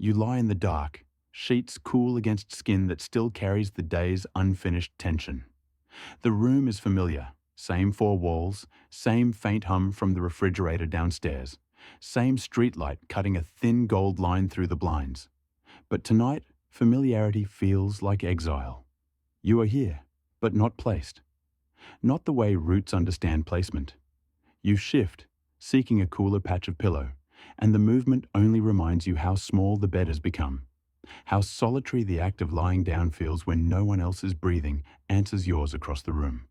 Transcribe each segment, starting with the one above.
You lie in the dark, sheets cool against skin that still carries the day's unfinished tension. The room is familiar. Same four walls, same faint hum from the refrigerator downstairs, same streetlight cutting a thin gold line through the blinds. But tonight, familiarity feels like exile. You are here, but not placed. Not the way roots understand placement. You shift, seeking a cooler patch of pillow, and the movement only reminds you how small the bed has become, how solitary the act of lying down feels when no one else's breathing answers yours across the room.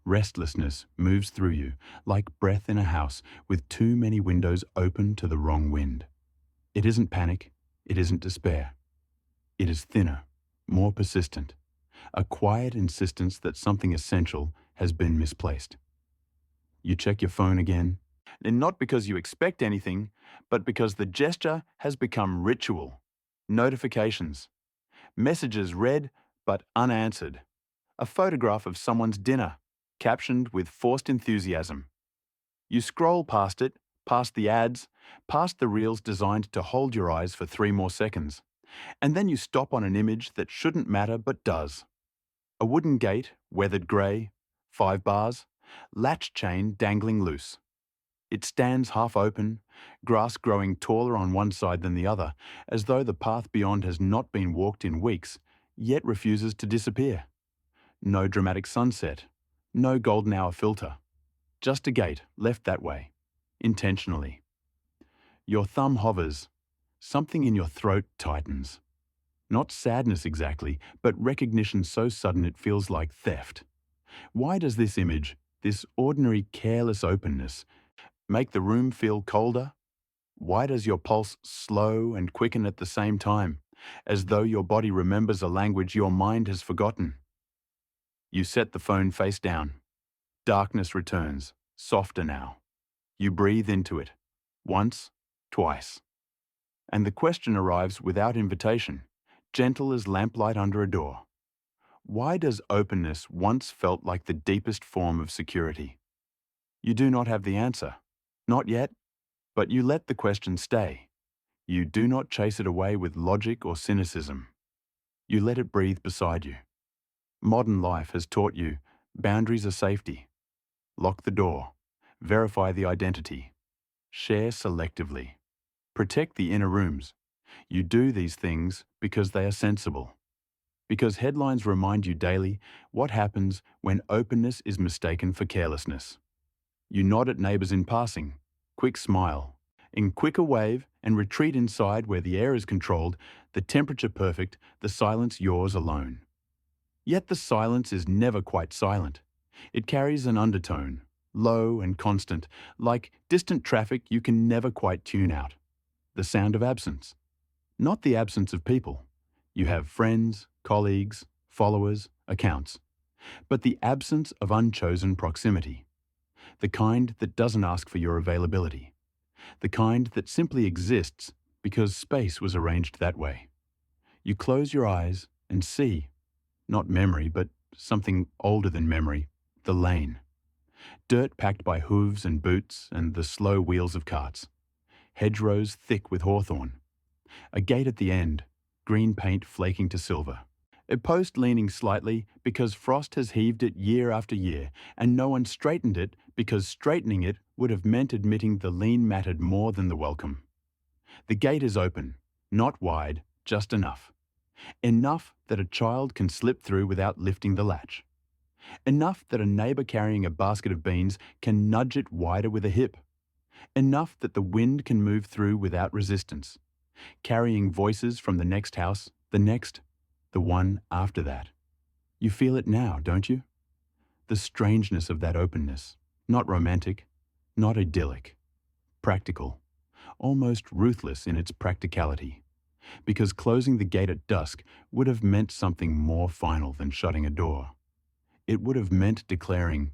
Restlessness moves through you, like breath in a house with too many windows open to the wrong wind. It isn't panic, it isn't despair. It is thinner, more persistent, a quiet insistence that something essential has been misplaced. You check your phone again, and not because you expect anything, but because the gesture has become ritual. Notifications, messages read but unanswered, a photograph of someone's dinner, captioned with forced enthusiasm. You scroll past it, past the ads, past the reels designed to hold your eyes for 3 more seconds, and then you stop on an image that shouldn't matter but does. A wooden gate, weathered grey, 5 bars, latch chain dangling loose. It stands half open, grass growing taller on one side than the other, as though the path beyond has not been walked in weeks, yet refuses to disappear. No dramatic sunset, no golden hour filter. Just a gate left that way, intentionally. Your thumb hovers. Something in your throat tightens. Not sadness exactly, but recognition so sudden it feels like theft. Why does this image, this ordinary careless openness, make the room feel colder? Why does your pulse slow and quicken at the same time, as though your body remembers a language your mind has forgotten? You set the phone face down. Darkness returns, softer now. You breathe into it. Once, twice. And the question arrives without invitation, gentle as lamplight under a door. Why does openness once felt like the deepest form of security? You do not have the answer. Not yet. But you let the question stay. You do not chase it away with logic or cynicism. You let it breathe beside you. Modern life has taught you boundaries are safety. Lock the door. Verify the identity. Share selectively. Protect the inner rooms. You do these things because they are sensible. Because headlines remind you daily what happens when openness is mistaken for carelessness. You nod at neighbours in passing, quick smile, in quicker wave and retreat inside where the air is controlled, the temperature perfect, the silence yours alone. Yet the silence is never quite silent. It carries an undertone, low and constant, like distant traffic you can never quite tune out. The sound of absence. Not the absence of people. You have friends, colleagues, followers, accounts. But the absence of unchosen proximity. The kind that doesn't ask for your availability. The kind that simply exists because space was arranged that way. You close your eyes and see, not memory, but something older than memory, the lane. Dirt packed by hooves and boots and the slow wheels of carts. Hedgerows thick with hawthorn. A gate at the end, green paint flaking to silver. A post leaning slightly because frost has heaved it year after year, and no one straightened it because straightening it would have meant admitting the lean mattered more than the welcome. The gate is open, not wide, just enough. Enough that a child can slip through without lifting the latch. Enough that a neighbour carrying a basket of beans can nudge it wider with a hip. Enough that the wind can move through without resistance, carrying voices from the next house, the next, the one after that. You feel it now, don't you? The strangeness of that openness, not romantic, not idyllic, practical, almost ruthless in its practicality, because closing the gate at dusk would have meant something more final than shutting a door. It would have meant declaring,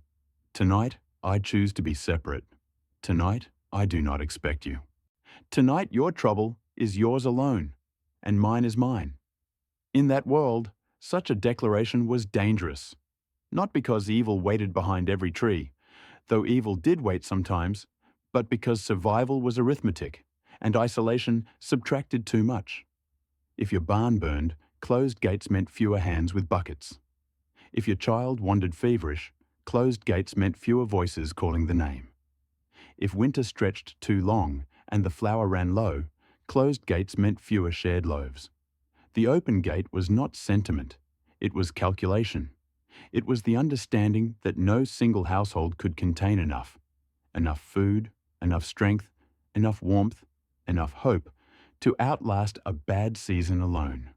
"Tonight, I choose to be separate. Tonight, I do not expect you. Tonight, your trouble is yours alone, and mine is mine." In that world, such a declaration was dangerous, not because evil waited behind every tree, though evil did wait sometimes, but because survival was arithmetic, and isolation subtracted too much. If your barn burned, closed gates meant fewer hands with buckets. If your child wandered feverish, closed gates meant fewer voices calling the name. If winter stretched too long and the flour ran low, closed gates meant fewer shared loaves. The open gate was not sentiment, it was calculation. It was the understanding that no single household could contain enough food, enough strength, enough warmth, enough hope to outlast a bad season alone.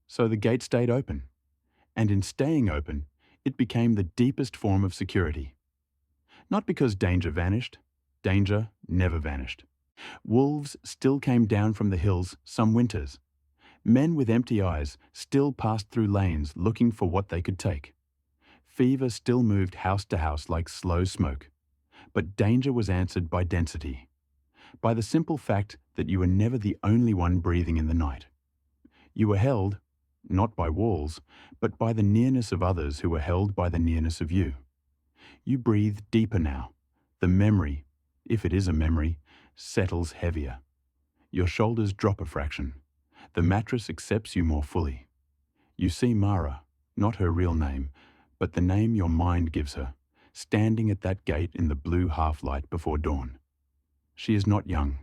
So the gate stayed open, and in staying open, it became the deepest form of security. Not because danger vanished, danger never vanished. Wolves still came down from the hills some winters. Men with empty eyes still passed through lanes looking for what they could take. Fever still moved house to house like slow smoke. But danger was answered by density, by the simple fact that you were never the only one breathing in the night. You were held, not by walls, but by the nearness of others who were held by the nearness of you. You breathe deeper now. The memory, if it is a memory, settles heavier. Your shoulders drop a fraction. The mattress accepts you more fully. You see Mara, not her real name, but the name your mind gives her, standing at that gate in the blue half-light before dawn. She is not young.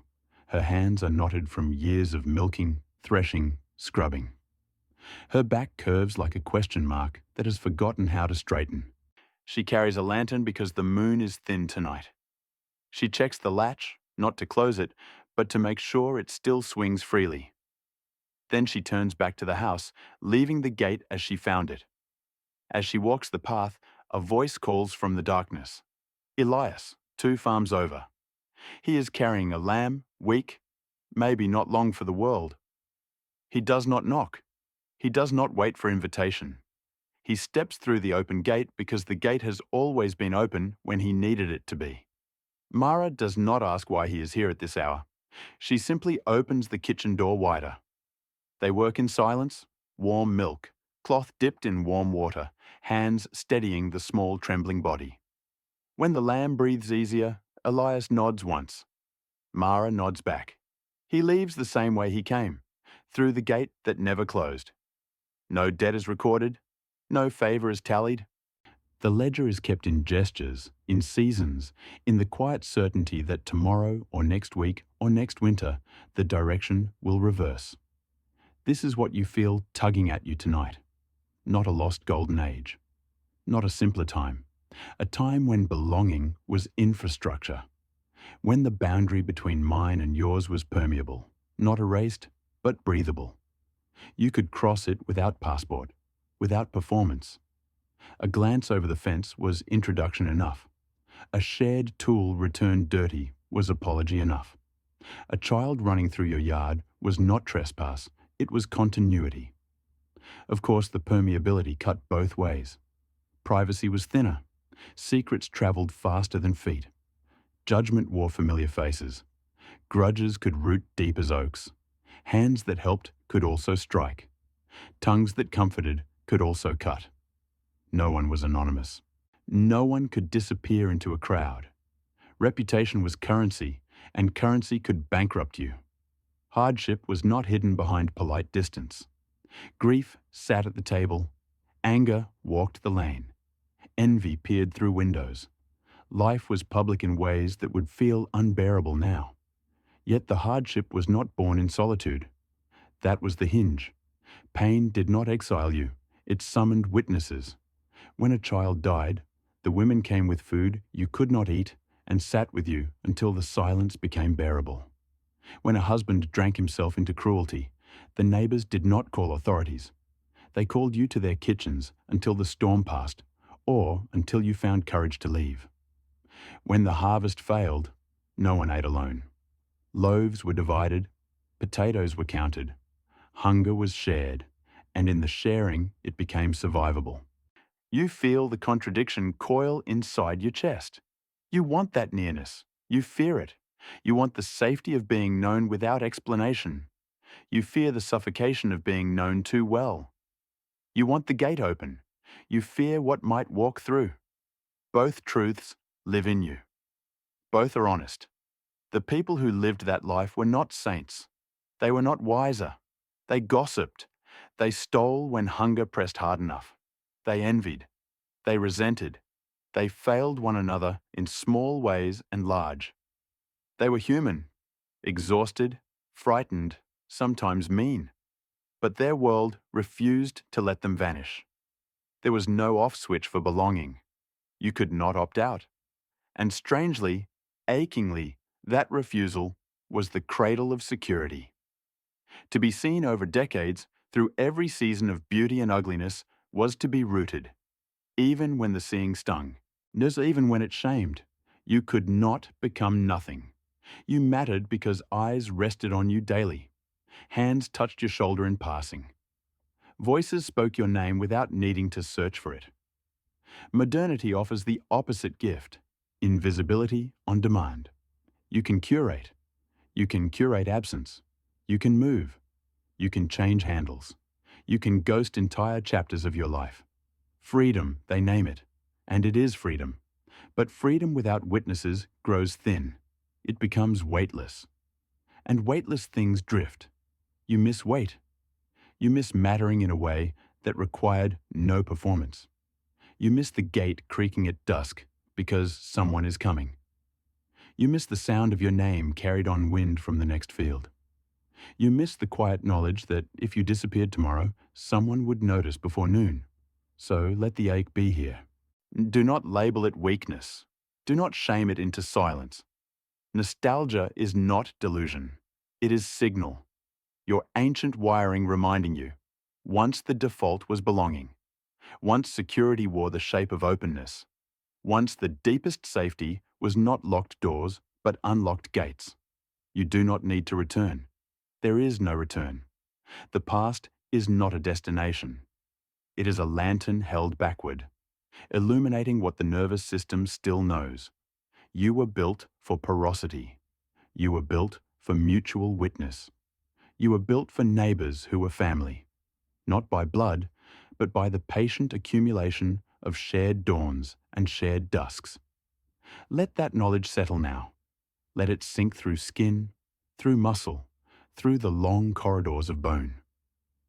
Her hands are knotted from years of milking, threshing, scrubbing. Her back curves like a question mark that has forgotten how to straighten. She carries a lantern because the moon is thin tonight. She checks the latch, not to close it, but to make sure it still swings freely. Then she turns back to the house, leaving the gate as she found it. As she walks the path, a voice calls from the darkness. Elias, 2 farms over. He is carrying a lamb, weak, maybe not long for the world. He does not knock. He does not wait for invitation. He steps through the open gate because the gate has always been open when he needed it to be. Mara does not ask why he is here at this hour. She simply opens the kitchen door wider. They work in silence, warm milk, cloth dipped in warm water, hands steadying the small trembling body. When the lamb breathes easier, Elias nods once. Mara nods back. He leaves the same way he came, through the gate that never closed. No debt is recorded, no favour is tallied. The ledger is kept in gestures, in seasons, in the quiet certainty that tomorrow or next week or next winter, the direction will reverse. This is what you feel tugging at you tonight. Not a lost golden age. Not a simpler time. A time when belonging was infrastructure. When the boundary between mine and yours was permeable, not erased, but breathable. You could cross it without passport, without performance. A glance over the fence was introduction enough. A shared tool returned dirty was apology enough. A child running through your yard was not trespass, it was continuity. Of course, the permeability cut both ways. Privacy was thinner. Secrets travelled faster than feet. Judgment wore familiar faces. Grudges could root deep as oaks. Hands that helped could also strike. Tongues that comforted could also cut. No one was anonymous. No one could disappear into a crowd. Reputation was currency, and currency could bankrupt you. Hardship was not hidden behind polite distance. Grief sat at the table. Anger walked the lane. Envy peered through windows. Life was public in ways that would feel unbearable now. Yet the hardship was not born in solitude. That was the hinge. Pain did not exile you. It summoned witnesses. When a child died, the women came with food you could not eat and sat with you until the silence became bearable. When a husband drank himself into cruelty, the neighbours did not call authorities. They called you to their kitchens until the storm passed, or until you found courage to leave. When the harvest failed, no one ate alone. Loaves were divided, potatoes were counted, hunger was shared, and in the sharing it became survivable. You feel the contradiction coil inside your chest. You want that nearness. You fear it. You want the safety of being known without explanation. You fear the suffocation of being known too well. You want the gate open. You fear what might walk through. Both truths live in you. Both are honest. The people who lived that life were not saints. They were not wiser. They gossiped. They stole when hunger pressed hard enough. They envied. They resented. They failed one another in small ways and large. They were human, exhausted, frightened, sometimes mean. But their world refused to let them vanish. There was no off switch for belonging. You could not opt out. And strangely, achingly, that refusal was the cradle of security. To be seen over decades, through every season of beauty and ugliness, was to be rooted. Even when the seeing stung, even when it shamed, you could not become nothing. You mattered because eyes rested on you daily. Hands touched your shoulder in passing. Voices spoke your name without needing to search for it. Modernity offers the opposite gift: invisibility on demand. You can curate. You can curate absence. You can move. You can change handles. You can ghost entire chapters of your life. Freedom, they name it. And it is freedom. But freedom without witnesses grows thin. It becomes weightless. And weightless things drift. You miss weight. You miss mattering in a way that required no performance. You miss the gate creaking at dusk because someone is coming. You miss the sound of your name carried on wind from the next field. You miss the quiet knowledge that if you disappeared tomorrow, someone would notice before noon. So let the ache be here. Do not label it weakness. Do not shame it into silence. Nostalgia is not delusion. It is signal. Your ancient wiring reminding you, once the default was belonging. Once security wore the shape of openness. Once the deepest safety was not locked doors, but unlocked gates. You do not need to return. There is no return. The past is not a destination. It is a lantern held backward, illuminating what the nervous system still knows. You were built for porosity. You were built for mutual witness. You were built for neighbors who were family, not by blood, but by the patient accumulation of shared dawns and shared dusks. Let that knowledge settle now. Let it sink through skin, through muscle, through the long corridors of bone.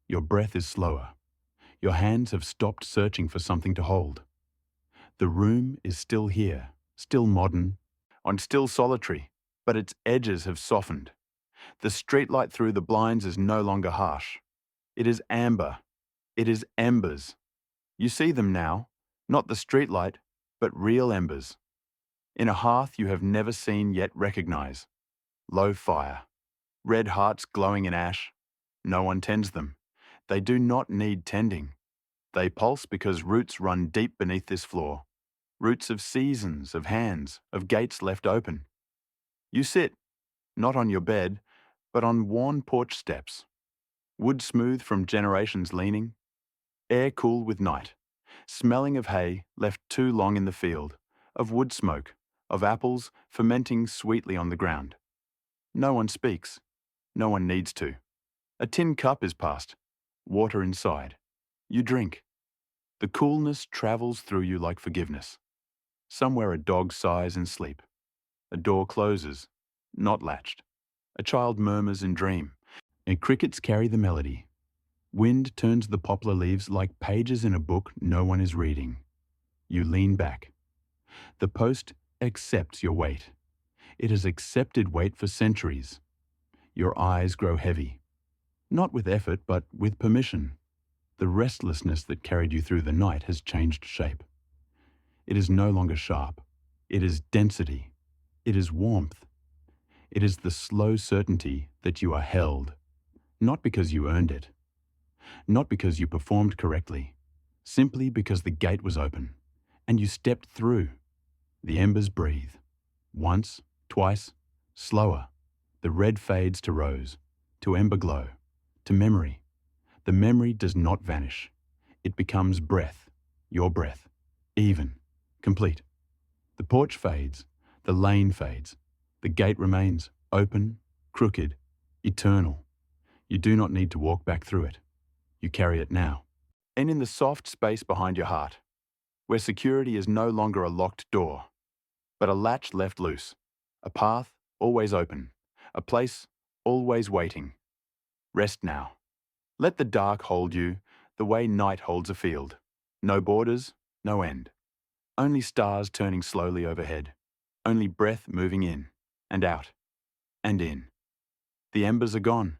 Your breath is slower. Your hands have stopped searching for something to hold. The room is still here, still modern, and still solitary, but its edges have softened. The streetlight through the blinds is no longer harsh. It is amber. It is embers. You see them now, not the streetlight, but real embers. In a hearth you have never seen yet recognize. Low fire. Red hearts glowing in ash. No one tends them. They do not need tending. They pulse because roots run deep beneath this floor. Roots of seasons, of hands, of gates left open. You sit, not on your bed, but on worn porch steps. Wood smooth from generations leaning. Air cool with night. Smelling of hay left too long in the field, of wood smoke, of apples fermenting sweetly on the ground. No one speaks. No one needs to. A tin cup is passed. Water inside. You drink. The coolness travels through you like forgiveness. Somewhere a dog sighs in sleep. A door closes, not latched. A child murmurs in dream. And crickets carry the melody. Wind turns the poplar leaves like pages in a book no one is reading. You lean back. The post accepts your weight. It has accepted weight for centuries. Your eyes grow heavy. Not with effort, but with permission. The restlessness that carried you through the night has changed shape. It is no longer sharp. It is density. It is warmth. It is the slow certainty that you are held, not because you earned it, not because you performed correctly, simply because the gate was open, and you stepped through. The embers breathe. Once, twice, slower. The red fades to rose, to ember glow, to memory. The memory does not vanish. It becomes breath, your breath, even, complete. The porch fades, the lane fades. The gate remains open, crooked, eternal. You do not need to walk back through it. You carry it now. And in the soft space behind your heart, where security is no longer a locked door, but a latch left loose, a path always open. A place always waiting. Rest now. Let the dark hold you the way night holds a field. No borders, no end. Only stars turning slowly overhead. Only breath moving in and out and in. The embers are gone.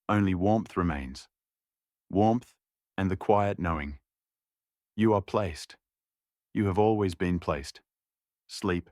Only warmth remains. Warmth and the quiet knowing. You are placed. You have always been placed. Sleep